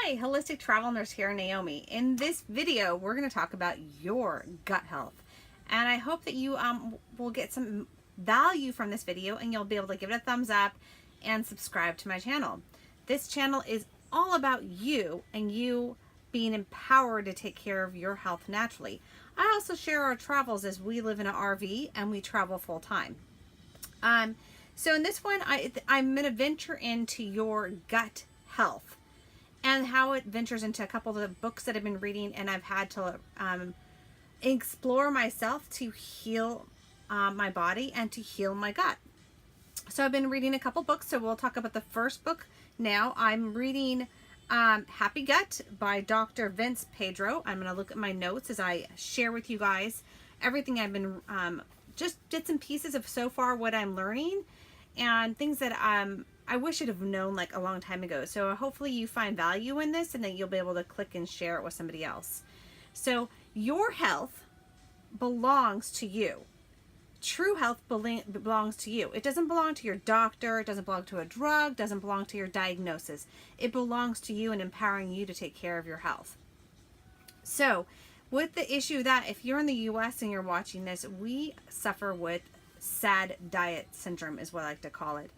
Hi, Holistic Travel Nurse here, Naomi. In this video, we're going to talk about your gut health. And I hope that you will get some value from this video and you'll be able to give it a thumbs up and subscribe to my channel. This channel is all about you and you being empowered to take care of your health naturally. I also share our travels as we live in an RV and we travel full time. So in this one, I'm going to venture into your gut health and how it ventures into a couple of the books that I've been reading, and I've had to explore myself to heal my body and to heal my gut. So I've been reading a couple books, so we'll talk about the first book now. I'm reading Happy Gut by Dr. Vince Pedro. I'm going to look at my notes as I share with you guys everything I've been, just bits and pieces of so far what I'm learning and things that I wish I'd have known like a long time ago. So hopefully you find value in this and that you'll be able to click and share it with somebody else. So your health belongs to you. True health belongs to you. It doesn't belong to your doctor. It doesn't belong to a drug. Doesn't belong to your diagnosis. It belongs to you and empowering you to take care of your health. So with the issue that if you're in the US and you're watching this, we suffer with SAD diet syndrome is what I like to call it.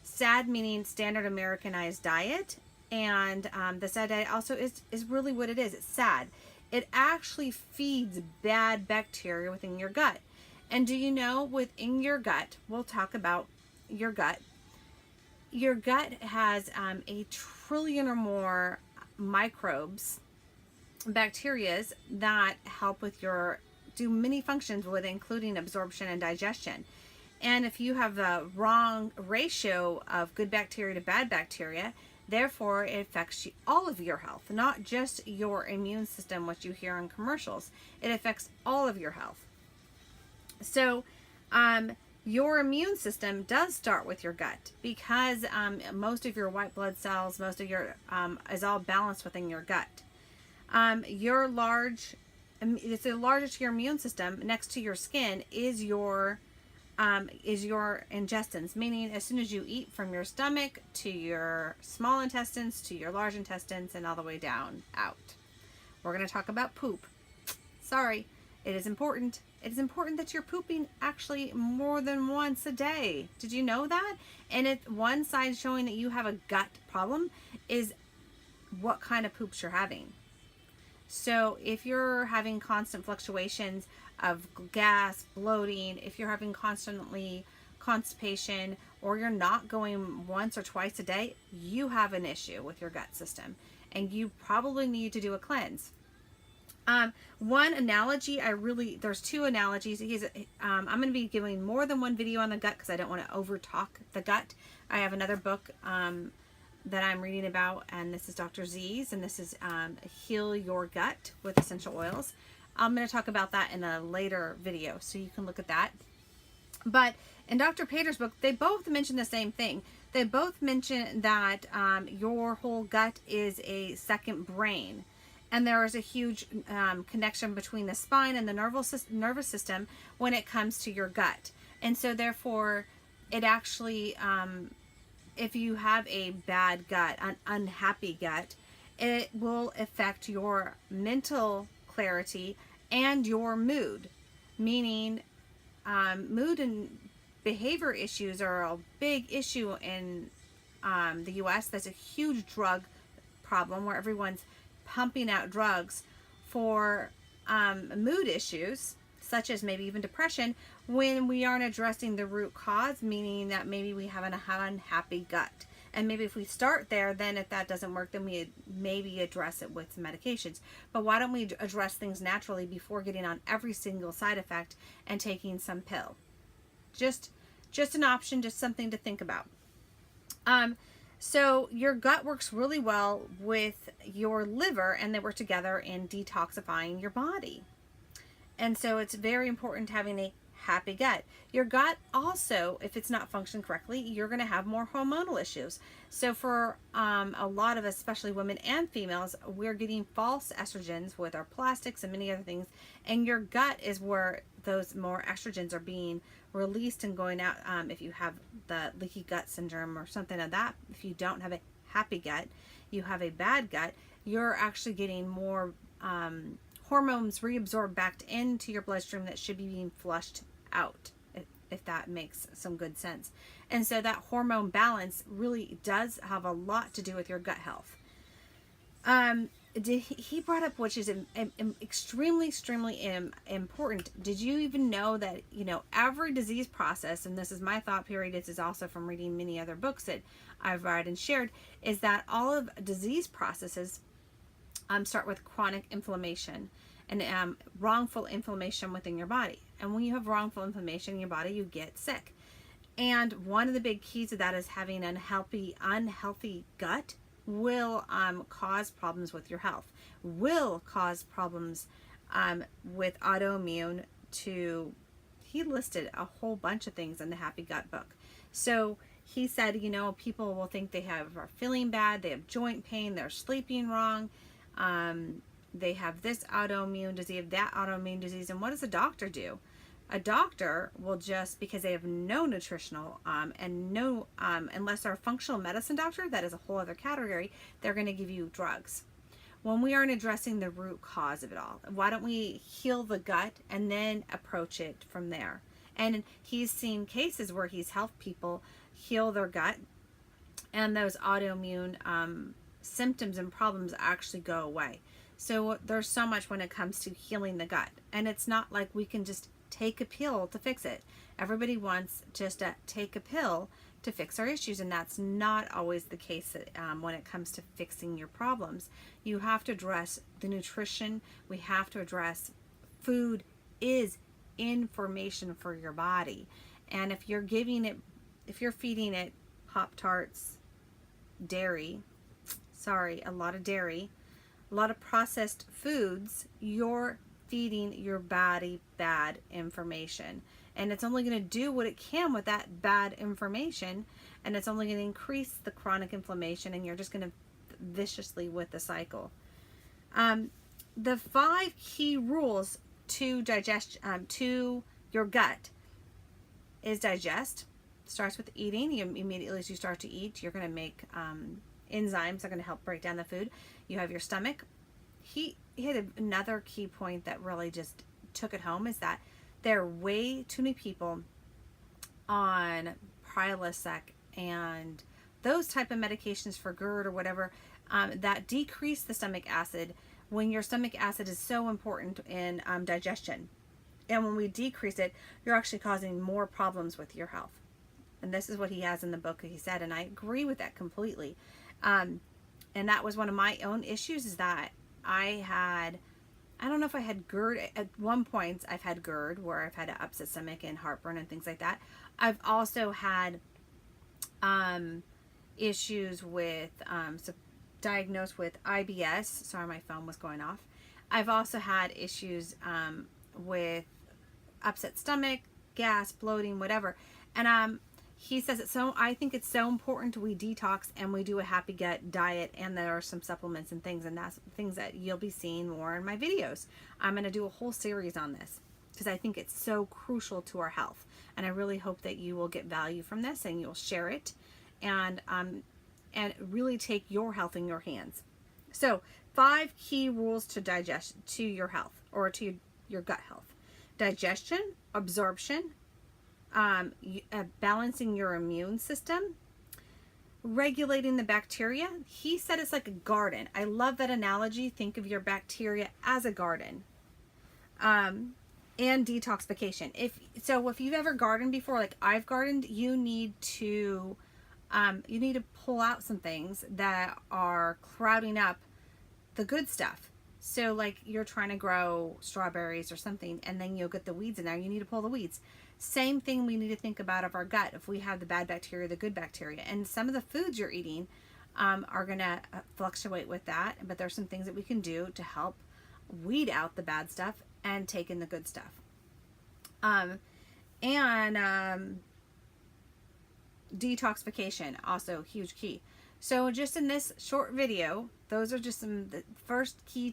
SAD meaning standard Americanized diet, and the SAD diet also is really what it is. It's sad. It actually feeds bad bacteria within your gut. And do you know within your gut, we'll talk about your gut. Your gut has a trillion or more microbes, bacterias that help with do many functions with including absorption and digestion. And if you have the wrong ratio of good bacteria to bad bacteria, therefore it affects all of your health, not just your immune system, which you hear in commercials. It affects all of your health. So your immune system does start with your gut because most of your white blood cells, most of your is all balanced within your gut. It's the largest your immune system next to your skin is your intestines, meaning as soon as you eat, from your stomach to your small intestines to your large intestines and all the way down out. We're going to talk about poop. Sorry, it is important. It is important that you're pooping actually more than once a day. Did you know that? And one side showing that you have a gut problem is what kind of poops you're having. So if you're having constant fluctuations of gas, bloating, if you're having constantly constipation, or you're not going once or twice a day, you have an issue with your gut system and you probably need to do a cleanse. One analogy, there's two analogies. I'm going to be giving more than one video on the gut because I don't want to over talk the gut. I have another book that I'm reading about, and this is Dr. Z's, and this is Heal Your Gut with Essential Oils. I'm going to talk about that in a later video, so you can look at that. But in Dr. Pedro's book, they both mention the same thing. They both mention that your whole gut is a second brain, and there is a huge connection between the spine and the nervous system when it comes to your gut. And so therefore, it actually if you have a bad gut, an unhappy gut, it will affect your mental clarity and your mood, meaning mood and behavior issues are a big issue in the US. There's a huge drug problem where everyone's pumping out drugs for mood issues, such as maybe even depression, when we aren't addressing the root cause, meaning that maybe we have an unhappy gut. And maybe if we start there, then if that doesn't work, then we maybe address it with some medications. But why don't we address things naturally before getting on every single side effect and taking some pill? Just an option, just something to think about. So your gut works really well with your liver, and they work together in detoxifying your body. And so it's very important having a happy gut. Your gut also, if it's not functioning correctly, you're going to have more hormonal issues. So for a lot of us, especially women and females, we're getting false estrogens with our plastics and many other things. And your gut is where those more estrogens are being released and going out. If you have the leaky gut syndrome or something like that, if you don't have a happy gut, you have a bad gut, you're actually getting more hormones reabsorbed back into your bloodstream that should be being flushed out, if that makes some good sense. And so that hormone balance really does have a lot to do with your gut health. He brought up, which is extremely important. Did you even know that, every disease process, and this is my thought period, this is also from reading many other books that I've read and shared, is that all of disease processes start with chronic inflammation and wrongful inflammation within your body. And when you have wrongful inflammation in your body, you get sick. And one of the big keys of that is having an unhealthy gut will cause problems with your health, will cause problems with autoimmune. He listed a whole bunch of things in the Happy Gut book. So he said, people will think are feeling bad, they have joint pain, they're sleeping wrong, they have this autoimmune disease, that autoimmune disease. And what does a doctor do? A doctor will just, because they have no nutritional and no, unless they're a functional medicine doctor, that is a whole other category, they're going to give you drugs. When we aren't addressing the root cause of it all, why don't we heal the gut and then approach it from there? And he's seen cases where he's helped people heal their gut, and those autoimmune symptoms and problems actually go away. So there's so much when it comes to healing the gut, and it's not like we can just take a pill to fix it. Everybody wants just to take a pill to fix our issues, and that's not always the case when it comes to fixing your problems. You have to address the nutrition. We have to address food is information for your body, and if you're feeding it Pop-Tarts, dairy, a lot of dairy, a lot of processed foods, you're feeding your body bad information, and it's only going to do what it can with that bad information, and it's only going to increase the chronic inflammation, and you're just going to viciously with the cycle. The 5 key rules to to your gut is digest. Starts with eating. Immediately as you start to eat, you're going to make enzymes that are going to help break down the food. You have your stomach. He had another key point that really just took it home, is that there are way too many people on Prilosec and those type of medications for GERD or whatever that decrease the stomach acid, when your stomach acid is so important in digestion. And when we decrease it, you're actually causing more problems with your health. And this is what he has in the book, he said, and I agree with that completely. And that was one of my own issues, is that I don't know if I had GERD. At one point, I've had GERD, where I've had an upset stomach and heartburn and things like that. I've also had issues with, diagnosed with IBS. Sorry, my phone was going off. I've also had issues with upset stomach, gas, bloating, whatever. And he says I think it's so important we detox and we do a happy gut diet, and there are some supplements and things, and that's things that you'll be seeing more in my videos. I'm going to do a whole series on this because I think it's so crucial to our health, and I really hope that you will get value from this and you'll share it and really take your health in your hands. So 5 key rules to your health, or to your gut health: digestion, absorption, balancing your immune system, regulating the bacteria. He said it's like a garden. I love that analogy. Think of your bacteria as a garden. And detoxification. If you've ever gardened before, like I've gardened, you need to pull out some things that are crowding up the good stuff. So like you're trying to grow strawberries or something, and then you'll get the weeds in there. You need to pull the weeds. Same thing we need to think about of our gut. If we have the bad bacteria, the good bacteria, and some of the foods you're eating are going to fluctuate with that. But there's some things that we can do to help weed out the bad stuff and take in the good stuff. Detoxification, also huge key. So just in this short video, those are just some the first key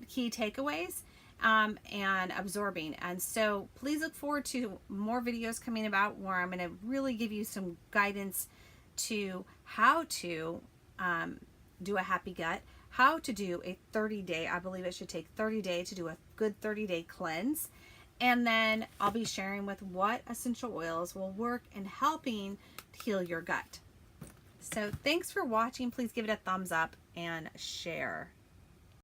takeaways and absorbing. And so please look forward to more videos coming about where I'm going to really give you some guidance to how to do a happy gut, how to do a 30-day, I believe it should take 30 days to do a good 30-day cleanse. And then I'll be sharing with what essential oils will work in helping heal your gut. So thanks for watching. Please give it a thumbs up and share.